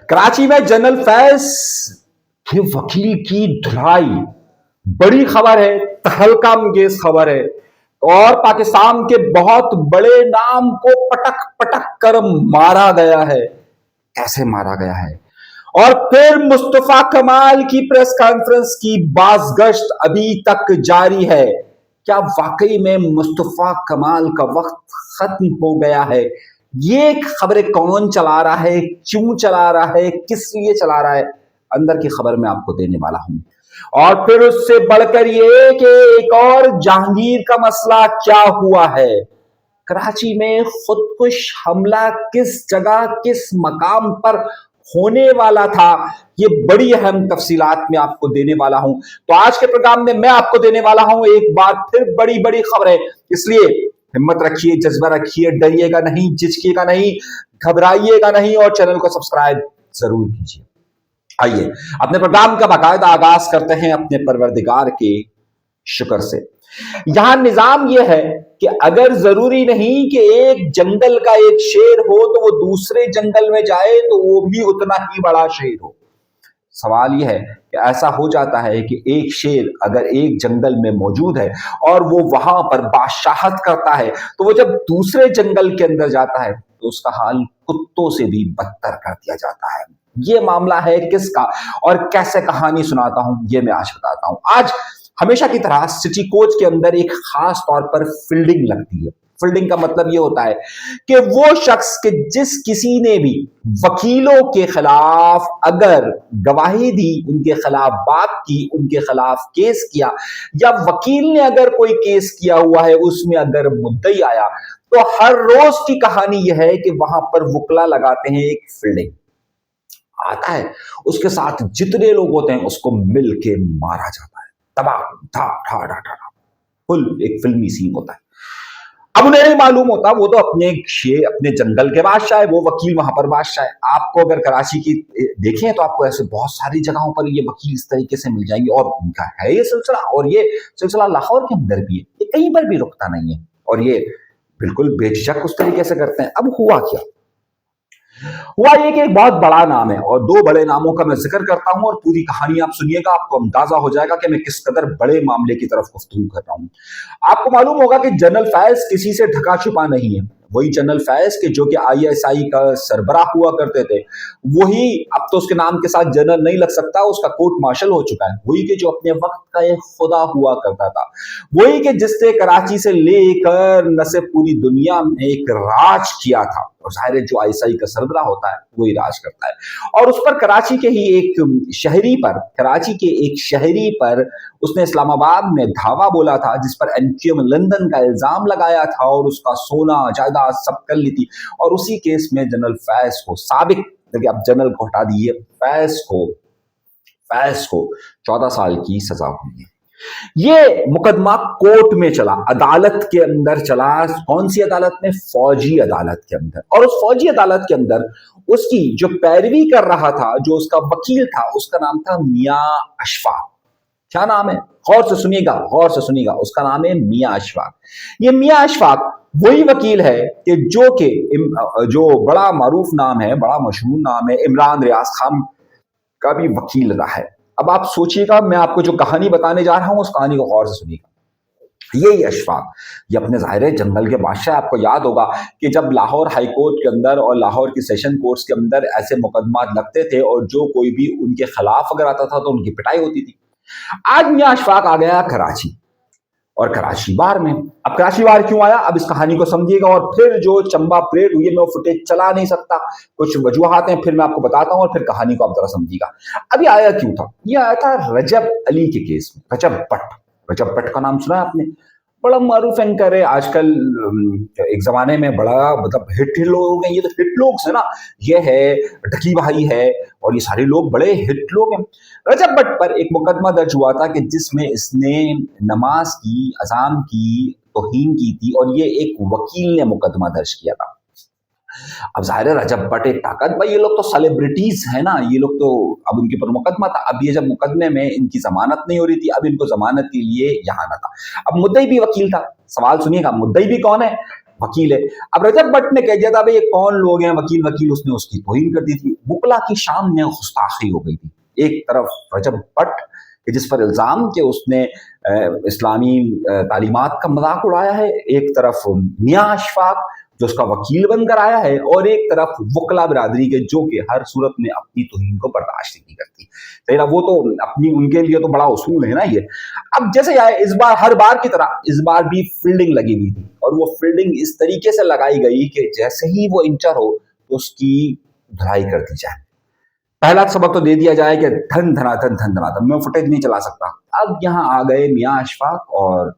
कराची में जनरल फैज के वकील की धुलाई, बड़ी खबर है, तहलका अंगेज खबर है। और पाकिस्तान के बहुत बड़े नाम को पटक पटक कर मारा गया है। कैसे मारा गया है? और फिर मुस्तफा कमाल की प्रेस कॉन्फ्रेंस की बाज़गश्त अभी तक जारी है। क्या वाकई में मुस्तफा कमाल का वक्त खत्म हो गया है? ये खबरें कौन चला रहा है, क्यों चला रहा है, किस लिए चला रहा है, अंदर की खबर मैं आपको देने वाला हूं। और फिर उससे बढ़कर ये कि एक और जहांगीर का मसला क्या हुआ है, कराची में खुदकुश हमला किस जगह किस मकाम पर होने वाला था, ये बड़ी अहम तफसीलात में आपको देने वाला हूं। तो आज के प्रोग्राम में मैं आपको देने वाला हूं एक बार फिर बड़ी बड़ी खबरें, इसलिए हिम्मत रखिए, जज्बा रखिए, डरिएगा नहीं, झिझकिएगा नहीं, घबराइएगा नहीं और चैनल को सब्सक्राइब जरूर कीजिए। आइए अपने प्रोग्राम का बाकायदा आगाज करते हैं अपने परवरदिगार के शुक्र से। यहां निजाम यह है कि अगर जरूरी नहीं कि एक जंगल का एक शेर हो तो वो दूसरे जंगल में जाए तो वो भी उतना ही बड़ा शेर हो। सवाल यह है कि ऐसा हो जाता है कि एक शेर अगर एक जंगल में मौजूद है और वो वहां पर बादशाहत करता है, तो वो जब दूसरे जंगल के अंदर जाता है तो उसका हाल कुत्तों से भी बदतर कर दिया जाता है। ये मामला है किसका और कैसे कहानी सुनाता हूं, ये मैं आज बताता हूं। आज हमेशा की तरह सिटी कोच के अंदर एक खास तौर पर फील्डिंग लगती है। फील्डिंग का मतलब यह होता है कि वो शख्स के जिस किसी ने भी वकीलों के खिलाफ अगर गवाही दी, उनके खिलाफ बात की, उनके खिलाफ केस किया, या वकील ने अगर कोई केस किया हुआ है उसमें अगर मुद्दई आया, तो हर रोज की कहानी यह है कि वहां पर वकला लगाते हैं, एक फील्डिंग आता है, उसके साथ जितने लोग होते हैं उसको मिल के मारा जाता है, तबाह धा धा धा धा, फुल एक फिल्मी सीन होता है। अब उन्हें नहीं मालूम होता, वो तो अपने जंगल के बादशाह है, वो वकील वहां पर बादशाह है। आपको अगर कराची की देखें तो आपको ऐसे बहुत सारी जगहों पर ये वकील इस तरीके से मिल जाएंगे, और उनका है ये सिलसिला, और ये सिलसिला लाहौर के अंदर भी है, ये कहीं पर भी रुकता नहीं है, और ये बिल्कुल बेझिझक उस तरीके से करते हैं। अब हुआ क्या? हुआ ये कि एक बहुत बड़ा नाम है, और दो बड़े नामों का मैं जिक्र करता हूं, और पूरी कहानी आप सुनिएगा, आपको अंदाजा हो जाएगा कि मैं किस कदर बड़े मामले की तरफ गुफ्तगू कर रहा हूं। आपको मालूम होगा कि जनरल फैज किसी से ढका छुपा नहीं है। वही जनरल फैज के जो कि आईएसआई का सरबराह हुआ करते थे, वही अब तो उसके नाम के साथ जनरल नहीं लग सकता, उसका कोर्ट मार्शल हो चुका है। वही के जो अपने वक्त का एक खुदा हुआ करता था, वही के जिससे कराची से लेकर न से पूरी दुनिया में एक राज किया था, और जाहिर है जो आईएसआई का सरबराह होता है वही राज करता है। और उस पर कराची के एक शहरी पर उसने इस्लामाबाद में धावा बोला था, जिस पर एनक्यूएम लंदन का इल्जाम लगाया था, और उसका सोना जायदाद सब कर ली थी। और उसी केस में जनरल फैज को साबिक, देखिए आप जनरल को हटा दीजिए, फैज को 14 साल की सजा हुई है। ये मुकदमा कोर्ट में चला, अदालत के अंदर चला। कौन सी अदालत में? फौजी अदालत के अंदर। और उस फौजी अदालत के अंदर उसकी जो पैरवी कर रहा था, जो उसका वकील था, उसका नाम था मियां अशफाक। क्या नाम है? गौर से सुनिएगा, उसका नाम है मियां अशफाक। ये मियां अशफाक वही वकील है कि जो बड़ा मारूफ नाम है, बड़ा मशहूर नाम है, इमरान रियाज खान का भी वकील रहा है। अब आप सोचिएगा, मैं आपको जो कहानी बताने जा रहा हूं उस कहानी को गौर से सुनिएगा। यही अशफाक, ये अपने ज़ाहिर जंगल के बादशाह। आपको याद होगा कि जब लाहौर हाई कोर्ट के अंदर और लाहौर की सेशन कोर्ट्स के अंदर ऐसे मुकदमात लगते थे, और जो कोई भी उनके खिलाफ अगर आता था तो उनकी पिटाई होती थी। आज मियां अशफाक आ गया कराची, और कराची बार में। अब कराची बार क्यों आया, अब इस कहानी को समझिएगा, और फिर जो चंबा परेड हुई है, मैं वो फुटेज चला नहीं सकता, कुछ वजूहात हैं, फिर मैं आपको बताता हूं, और फिर कहानी को आप जरा समझिएगा। अभी आया क्यों था? ये आया था रजब अली के केस में। रजब भट्ट का नाम सुना है आपने? बड़ा मारूफ एंकर है आजकल, एक जमाने में बड़ा मतलब हिट लोग हैं। ये तो हिट लोग है ना, ये है ढकी भाई है, और ये सारे लोग बड़े हिट लोग हैं। रजब भट्ट पर एक मुकदमा दर्ज हुआ था कि जिसमें इसने नमाज की, अजान की तौहीन की थी, और ये एक वकील ने मुकदमा दर्ज किया था। अब जाहिर है रजब भट्ट एक ताकत, भाई ये लोग तो सेलिब्रिटीज है ना, ये लोग तो, अब उनके ऊपर मुकदमा था। अब ये जब मुकदमे में इनकी जमानत नहीं हो रही थी, अब इनको जमानत के लिए यहाँ आना था। अब मुद्दई भी वकील था। सवाल सुनिएगा, मुद्दई भी कौन है? वकील है। अब रजब भट्ट ने कह दिया था भाई ये कौन लोग हैं वकील वकील, उसने उसकी तौहीन कर दी थी। वकला की शान में गुस्ताखी हो गई थी। एक तरफ रजब भट्ट कि जिस पर इल्ज़ाम कि उसने इस्लामी तालीमात का मजाक उड़ाया है, एक तरफ मियाँ अशफाक जो उसका वकील बनकर आया है, और एक तरफ वकला बिरादरी के जो कि हर सूरत में अपनी तौहीन को बर्दाश्त नहीं करती। तेरा वो तो अपनी, उनके लिए तो बड़ा उसूल है ना ये। अब जैसे इस बार हर बार की तरह इस बार भी फील्डिंग लगी हुई थी, और वो फील्डिंग इस तरीके से लगाई गई कि जैसे ही वो इंटर हो तो उसकी धुलाई कर दी जाए। पहला सबक तो दे दिया जाए कि धन धनाधन धन धनाधन, मैं फुटेज नहीं चला सकता। अब यहाँ आ गए मियाँ अशफाक और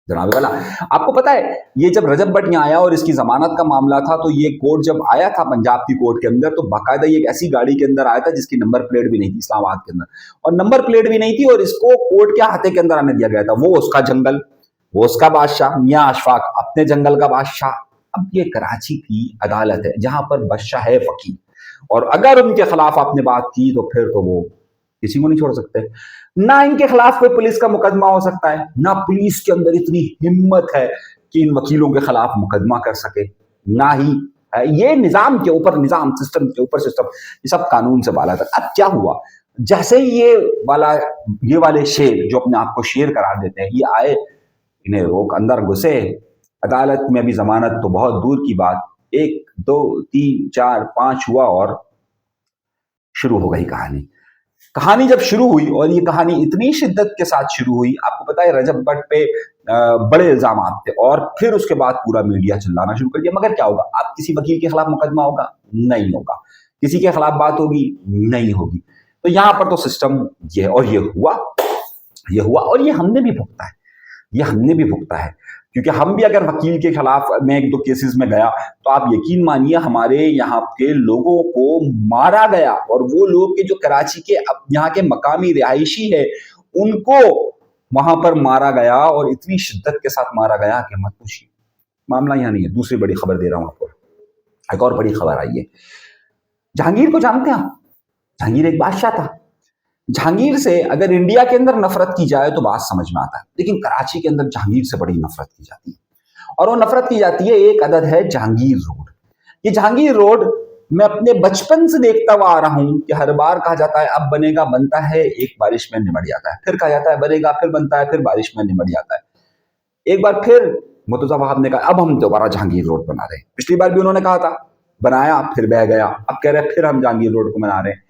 जनाब वाला। आपको पता है ये जब रजब भट्ट यहाँ आया और इसकी जमानत का मामला था, तो ये कोर्ट जब आया था पंजाब की कोर्ट के अंदर, तो बाकायदा ये एक ऐसी गाड़ी के अंदर आया था जिसकी नंबर प्लेट भी नहीं थी इस्लामाबाद के अंदर, और नंबर प्लेट भी नहीं थी, और इसको कोर्ट के अहाते के अंदर आने दिया गया था। वो उसका जंगल, वो उसका बादशाह, मियाँ अशफाक अपने जंगल का बादशाह। अब ये कराची की अदालत है जहां पर बादशाह है वकील, और अगर उनके खिलाफ आपने बात की तो फिर तो वो किसी को नहीं छोड़ सकते। ना इनके खिलाफ कोई पुलिस का मुकदमा हो सकता है, ना पुलिस के अंदर इतनी हिम्मत है कि इन वकीलों के खिलाफ मुकदमा कर सके, ना ही ये निजाम के ऊपर निजाम, सिस्टम के ऊपर सिस्टम, ये सब कानून से बाला था। अब क्या हुआ, जैसे ही ये वाले शेर जो अपने आप को शेर करार देते हैं, ये आए, इन्हें रोक अंदर घुसे। अदालत में अभी जमानत तो बहुत दूर की बात, 1 2 3 4 5 हुआ और शुरू हो गई कहानी। कहानी जब शुरू हुई, और ये कहानी इतनी शिद्दत के साथ शुरू हुई, आपको पता है रजब भट्ट पे बड़े इल्जाम थे, और फिर उसके बाद पूरा मीडिया चिल्लाना शुरू कर दिया। मगर क्या होगा, आप किसी वकील के खिलाफ मुकदमा होगा? नहीं होगा। किसी के खिलाफ बात होगी? नहीं होगी। तो यहां पर तो सिस्टम ये, और ये हुआ, और ये हमने भी भुगता है, ये हमने भी भुगता है, क्योंकि हम भी अगर वकील के खिलाफ में 1 2 केसेस में गया, तो आप यकीन मानिए हमारे यहाँ के लोगों को मारा गया, और वो लोग के जो कराची के यहाँ के मकामी रिहायशी है उनको वहां पर मारा गया, और इतनी शिद्दत के साथ मारा गया कि मत पूछिए। मामला यहाँ नहीं है, दूसरी बड़ी खबर दे रहा हूं आपको। एक और बड़ी खबर आई है। जहांगीर को जानते हैं आप? जहांगीर एक बादशाह था। जहांगीर से अगर इंडिया के अंदर नफरत की जाए तो बात समझ में आता है, लेकिन कराची के अंदर जहांगीर से बड़ी नफरत की जाती है, और वो नफरत की जाती है, एक अदद है जहांगीर रोड। ये जहांगीर रोड मैं अपने बचपन से देखता हुआ आ रहा हूं कि हर बार कहा जाता है अब बनेगा, बनता है, एक बारिश में निमट जाता है, फिर कहा जाता है बनेगा, फिर बनता है, फिर बारिश में निमट जाता है। एक बार फिर मुर्तजा वहाब ने कहा अब हम दोबारा जहांगीर रोड बना रहे हैं। पिछली बार भी उन्होंने कहा था, बनाया, फिर बह गया, अब कह रहे हैं फिर हम जहांगीर रोड को बना रहे हैं।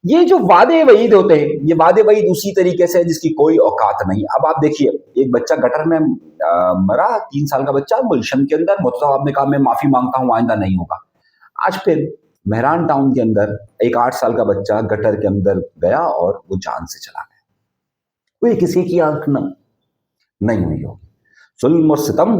ये जो वादे वईद होते हैं, ये वादे वईद उसी तरीके से जिसकी कोई औकात नहीं। अब आप देखिए, एक बच्चा गटर में मरा, 3 साल का बच्चा गुलशन के अंदर, मुर्तजा वहाब ने कहा मैं माफी मांगता हूं, आइंदा नहीं होगा। आज फिर मेहरान टाउन के अंदर एक 8 साल का बच्चा गटर के अंदर गया और वो जान से चला गया। कोई किसी की आंख नहीं हुई होगी। जुल्म और सितम,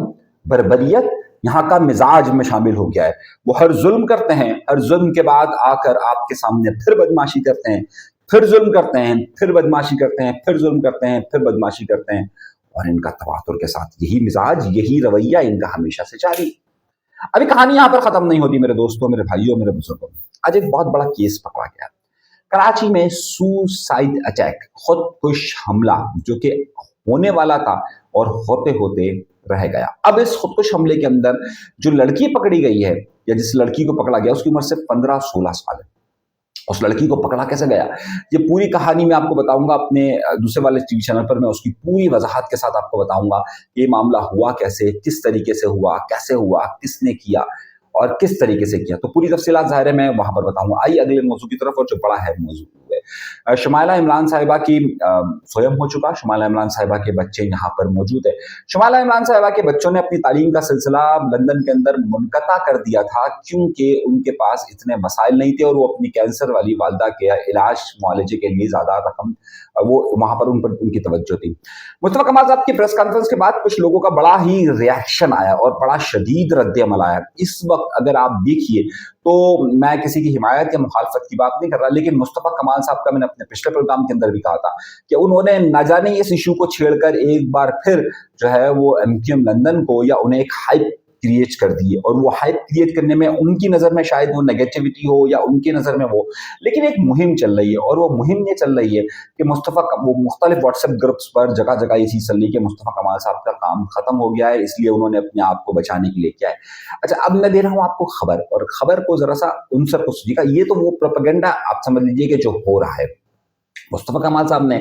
बर्बरियत यहाँ का मिजाज में शामिल हो गया है। वो हर जुल्म करते हैं, हर जुल्म के बाद आकर आपके सामने फिर बदमाशी करते हैं, फिर जुल्म करते हैं, फिर बदमाशी करते हैं, फिर जुल्म करते हैं, फिर बदमाशी करते हैं, और इनका तवातुर के साथ यही मिजाज, यही रवैया इनका हमेशा से जारी। अभी कहानी यहाँ पर खत्म नहीं होती मेरे दोस्तों, मेरे भाइयों, मेरे बुजुर्गों। आज एक बहुत बड़ा केस पकड़ा गया कराची में, सुसाइड अटैक, खुदकुश हमला, जो कि होने वाला था और होते होते रह गया। अब इस खुदकुश हमले के अंदर जो लड़की पकड़ी गई है, या जिस लड़की को पकड़ा गया, उसकी उम्र सिर्फ 15-16 साल है। उस लड़की को पकड़ा कैसे गया, ये पूरी कहानी मैं आपको बताऊंगा अपने दूसरे वाले टीवी चैनल पर। मैं उसकी पूरी वजाहत के साथ आपको बताऊंगा ये मामला हुआ कैसे, किस तरीके से हुआ, कैसे हुआ, किसने किया और किस तरीके से किया। तो पूरी तफसीलात ज़ाहिर है मैं वहां पर बताऊंगा। आइए अगले मौजू की तरफ, और जो बड़ा है मौजू है शुमाइला इमरान साहिबा की सोयम हो चुका। शुमाइला इमरान साहिबा के बच्चे यहाँ पर मौजूद है। शुमाइला इमरान साहिबा के बच्चों ने अपनी तालीम का सिलसिला लंदन के अंदर मुनक़ता कर दिया था, क्योंकि उनके पास इतने मसाइल नहीं थे, और वो अपनी कैंसर वाली वालदा के इलाज मुआलजे के लिए ज़्यादा रकम वो वहां पर उनकी तवज्जो थी। मुस्तफा कमाल साहब की प्रेस कॉन्फ्रेंस के बाद कुछ लोगों का बड़ा ही रिएक्शन आया और बड़ा शदीद रद्द-ए-अमल आया। इस वक्त अगर आप देखिए तो मैं किसी की हिमायत या मुखालफत की बात नहीं कर रहा, लेकिन मुस्तफा कमाल साहब का मैंने अपने पिछले प्रोग्राम के अंदर भी कहा था कि उन्होंने न जाने इस इशू को छेड़कर एक बार फिर जो है वो एमक्यूएम लंदन को, या उन्हें एक हाइप क्रिएट कर दी है, और वो हाइप क्रिएट करने में उनकी नज़र में शायद वो नेगेटिविटी हो या उनकी नज़र में वो, लेकिन एक मुहिम चल रही है, और वो मुहिम ये चल रही है कि वो मुख्तलिफ व्हाट्सएप ग्रुप्स पर जगह जगह ये चीज़ चल रही है कि मुस्तफ़ा कमाल साहब का काम खत्म हो गया है, इसलिए उन्होंने अपने आप को बचाने के लिए किया है। अच्छा, अब मैं दे रहा हूँ आपको खबर, और खबर को जरा सा उनसर को सुनिएगा। ये तो वो प्रोपेगेंडा आप समझ लीजिए कि जो हो रहा है, मुस्तफ़ा कमाल साहब ने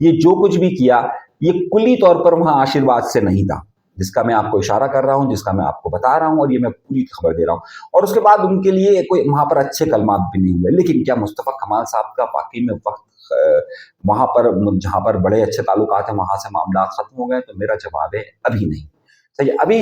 ये जो कुछ भी किया, ये कुली तौर पर वहां आशीर्वाद से नहीं था, जिसका मैं आपको इशारा कर रहा हूं, जिसका मैं आपको बता रहा हूं, और ये मैं पूरी खबर दे रहा हूं। और उसके बाद उनके लिए कोई वहां पर अच्छे कलमात भी नहीं हुए, लेकिन क्या मुस्तफ़ा कमाल साहब का वाकई में वक्त वहां पर जहां पर बड़े अच्छे ताल्लुकात हैं वहां से मामला खत्म हो गए? तो मेरा जवाब है अभी नहीं। सही है, अभी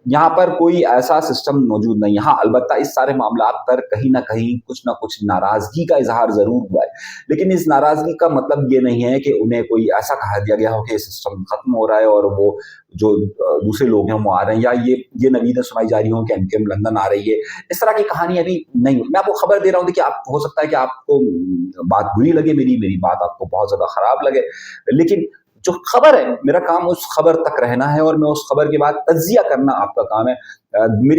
यहाँ पर कोई ऐसा सिस्टम मौजूद नहीं है। हाँ, अलबत्ता इस सारे मामलात पर कहीं ना कहीं कुछ ना कुछ नाराजगी का इजहार जरूर हुआ है, लेकिन इस नाराजगी का मतलब ये नहीं है कि उन्हें कोई ऐसा कहा दिया गया हो कि सिस्टम खत्म हो रहा है और वो जो दूसरे लोग हैं वो आ रहे हैं, या ये नवीदें सुनाई जा रही हो कि एमकेएम लंदन आ रही है। इस तरह की कहानी अभी नहीं। मैं आपको खबर दे रहा हूँ, देखिए, आप हो सकता है कि आपको बात बुरी लगे, मेरी बात आपको बहुत ज्यादा खराब लगे, लेकिन जो खबर है, मेरा काम उस खबर तक रहना है, और मैं उस खबर के बाद तज्जिया करना आपका काम है।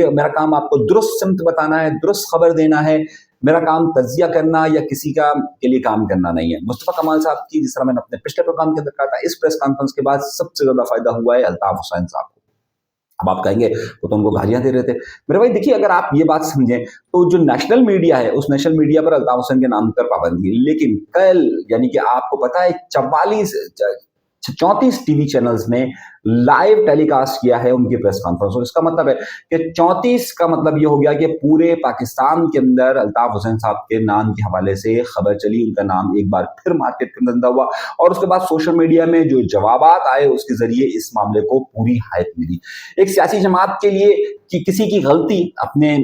मेरा काम आपको दुरुस्त सिमत बताना है, दुरुस्त खबर देना है। मेरा काम तज्जिया करना या किसी का के लिए काम करना नहीं है। मुस्तफ़ा कमाल साहब की, जिस तरह मैंने अपने पिछले प्रोग्राम के अंदर कहा था, इस प्रेस कॉन्फ्रेंस के बाद सबसे ज्यादा फायदा हुआ है अल्ताफ हुसैन साहब को। अब आप कहेंगे वो तो उनको गालियां दे रहे थे। मेरे भाई देखिए, अगर आप ये बात समझें तो जो नेशनल मीडिया है, उस नेशनल मीडिया पर अल्ताफ हुसैन के नाम पर पाबंदी है, लेकिन कल, यानी कि आपको पता है, 34 टीवी चैनल्स ने लाइव टेलीकास्ट किया है उनकी प्रेस कॉन्फ्रेंस। और इसका मतलब है कि 34 का मतलब ये हो गया कि पूरे पाकिस्तान के अंदर अल्ताफ हुसैन साहब के नाम के हवाले से खबर चली, उनका नाम एक बार फिर मार्केट के अंदर हुआ, और उसके बाद सोशल मीडिया में जो जवाबात आए उसके जरिए इस मामले को पूरी हाइप मिली। एक सियासी जमात के लिए कि किसी की गलती, अपने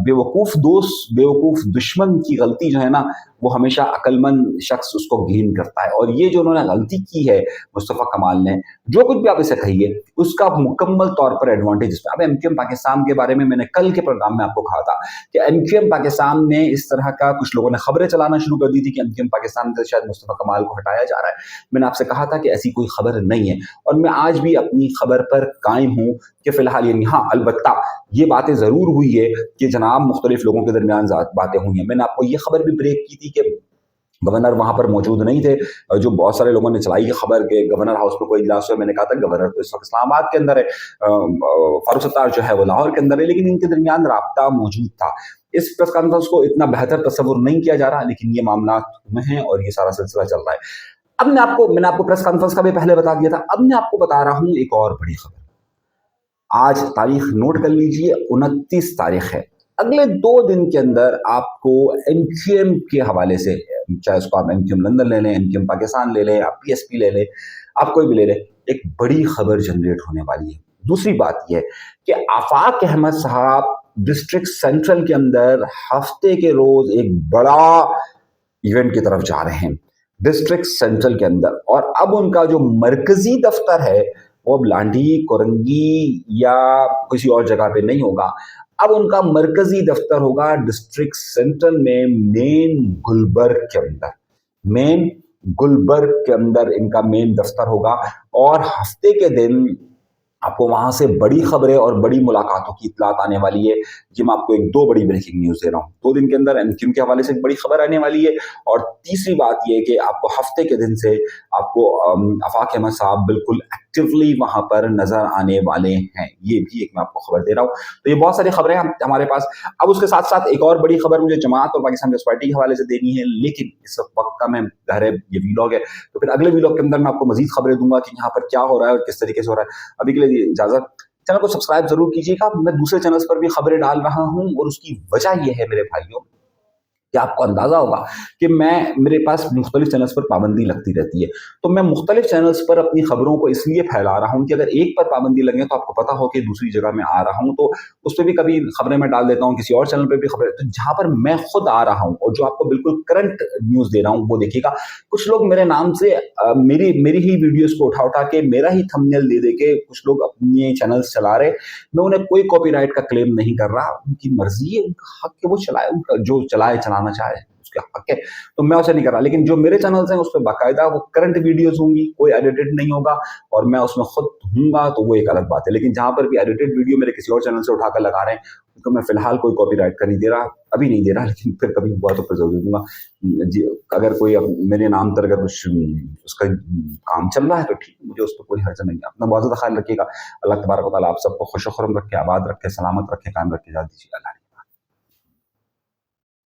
बेवकूफ दोस्त, बेवकूफ दुश्मन की गलती जो है ना, वो हमेशा अक्लमंद शख्स उसको घिन करता है। और ये जो उन्होंने गलती की है मुस्तफ़ा कमाल ने, जो कुछ भी आप इसे कहिए, उसका मुकम्मल तौर पर एडवांटेज इसमें। अब एमकेएम पाकिस्तान के बारे में मैंने कल के प्रोग्राम में आपको कहा था कि एमकेएम पाकिस्तान में इस तरह का कुछ लोगों ने खबरें चलाना शुरू कर दी थी कि एमकेएम पाकिस्तान से शायद मुस्तफ़ा कमाल को हटाया जा रहा है। मैंने आपसे कहा था कि ऐसी कोई खबर नहीं है, और मैं आज भी अपनी खबर पर कायम हूं कि फिलहाल ये, हाँ, अलबत्ता ये बातें जरूर हुई है कि जनाब मुख्तलिफ लोगों के दरमियान बातें हुई हैं। मैंने आपको ये खबर भी ब्रेक की थी कि गवर्नर वहां पर मौजूद नहीं थे, जो बहुत सारे लोगों ने चलाई है खबर के गवर्नर हाउस में कोई इजलास हुआ। मैंने कहा था गवर्नर तो इस वक्त इस्लामाबाद के अंदर है, फारूक सत्तार जो है वो लाहौर के अंदर है, लेकिन इनके दरमियान राब्ता मौजूद था। इस प्रेस कॉन्फ्रेंस को इतना बेहतर तस्वुर नहीं किया जा रहा, लेकिन ये मामला में है और ये सारा सिलसिला चल रहा है। अब मैंने आपको प्रेस कॉन्फ्रेंस का भी पहले बता दिया था, अब मैं आपको बता रहा हूं एक और बड़ी खबर। आज तारीख नोट कर लीजिए, 29 तारीख है। अगले 2 दिन के अंदर आपको एमक्यूएम के हवाले से, चाहे उसको आप एमक्यूएम लंदन ले लें, एमक्यूएम पाकिस्तान ले लें, आप पीएसपी ले लें, आप कोई भी ले लें, एक बड़ी खबर जनरेट होने वाली है। दूसरी बात यह है कि आफाक अहमद साहब डिस्ट्रिक्ट सेंट्रल के अंदर हफ्ते के रोज एक बड़ा इवेंट की तरफ जा रहे हैं डिस्ट्रिक्ट सेंट्रल के अंदर, और अब उनका जो मरकजी दफ्तर है वो अब लांडी, कोरंगी या किसी और जगह पे नहीं होगा। अब उनका मरकजी दफ्तर होगा डिस्ट्रिक्ट सेंट्रल में, मेन गुलबर्ग के अंदर इनका मेन दफ्तर होगा। और हफ्ते के दिन आपको वहां से बड़ी खबरें और बड़ी मुलाकातों की इतलात आने वाली है। जी, मैं आपको 2 बड़ी ब्रेकिंग न्यूज दे रहा हूँ। 2 दिन के अंदर एमक्यूएम के हवाले से एक बड़ी खबर आने वाली है, और तीसरी बात यह है कि आपको हफ्ते के दिन से आपको आफाक अहमद साहब बिल्कुल एक्टिवली वहां पर नजर आने वाले हैं। ये भी एक मैं आपको खबर दे रहा हूँ। तो ये बहुत सारी खबरें हमारे पास। अब उसके साथ साथ एक और बड़ी खबर मुझे जमात और पाकिस्तान पीपल्स पार्टी के हवाले से देनी है, लेकिन इस वक्त का मैं ज़ाहिर है ये वीलॉग है, तो फिर अगले वीलॉग के अंदर मैं आपको मजीद खबरें दूंगा कि यहाँ पर क्या हो रहा है और किस तरीके से हो रहा है। अभी के लिए इजाजत। चैनल को सब्सक्राइब जरूर कीजिएगा। मैं दूसरे चैनल्स पर भी खबरें डाल रहा हूँ, और उसकी वजह यह है मेरे भाइयों कि आपको अंदाजा होगा कि मेरे पास मुख्तलिफ चैनल्स पर पाबंदी लगती रहती है, तो मैं मुख्तलिफ चैनल्स पर अपनी खबरों को इसलिए फैला रहा हूं कि अगर एक पर पाबंदी लगे तो आपको पता हो कि दूसरी जगह में आ रहा हूं, तो उस पर भी कभी खबरें मैं डाल देता हूं, किसी और चैनल पर भी खबरें। तो जहां पर मैं खुद आ रहा हूं और जो आपको बिल्कुल करंट न्यूज दे रहा हूं वो देखिएगा। कुछ लोग मेरे नाम से मेरी ही वीडियोज को उठा उठा के मेरा ही थंबनेल दे के कुछ लोग अपने चैनल्स चला रहे। मैं उन्हें कोई कॉपीराइट का क्लेम नहीं कर रहा, उनकी मर्जी है, उनका हक है, वो चलाए, उनका जो चलाए चलाना चाहे, उसके हक है, तो मैं उसे नहीं कर रहा। लेकिन जो मेरे चैनल्स हैं उस पर बाकायदा वो करंट वीडियोस होंगी, कोई एडिटेड नहीं होगा और मैं उसमें खुद हूँगा, तो वो एक अलग बात है। लेकिन जहां पर भी एडिटेड वीडियो मेरे किसी और चैनल से उठाकर लगा रहे हैं, तो मैं फिलहाल कोई कॉपीराइट का नहीं दे रहा, अभी नहीं दे रहा, लेकिन फिर कभी हुआ तो फिर जरूर दूंगा जी। अगर कोई मेरे नाम पर अगर कुछ उसका काम चल रहा है तो ठीक है, मुझे उस पर कोई हर्ज नहीं है। अपना बहुत ज्यादा ख्याल रखिएगा। अल्लाह तबारक व तआला आप सबको खुश खुरम रखे, आबाद रखे, सलामत रखे, कायम रखे, जा दीजिए। अल्लाह।